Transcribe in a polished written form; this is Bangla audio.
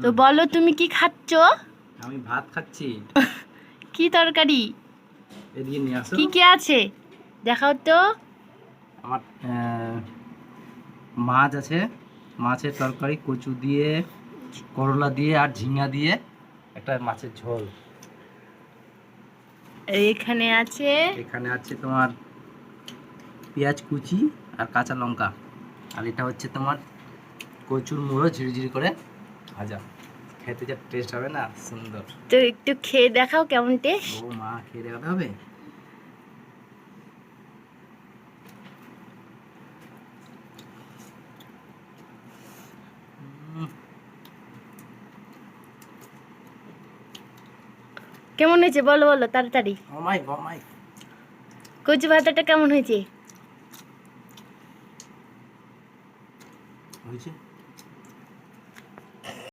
তো বলো তুমি কি খাচ্ছ? আমি ভাত খাচ্ছি। কি তরকারি? এদিকে নিয়ে আসো। কি কি আছে দেখাও তো। আমার মাছ আছে, মাছের তরকারি, কচু দিয়ে, করলা দিয়ে আর ঝিঙা দিয়ে একটা মাছের ঝোল। এখানে আছে এখানে আছে তোমার পেঁয়াজ কুচি আর কাঁচা লঙ্কা, আর এটা হচ্ছে তোমার কচুর মুড়ো ঝিরিঝিরি করে ভাজা। খেতে যা টেস্ট হবে না, সুন্দর। তো একটু খেয়ে দেখাও কেমন টেস্ট। ও মা, খেয়ে দেখাতে হবে। কেমন হয়েছে বলো বলো তাড়াতাড়ি। গমাই গমাই কচু ভাতাটা কেমন হয়েছে? হয়েছে।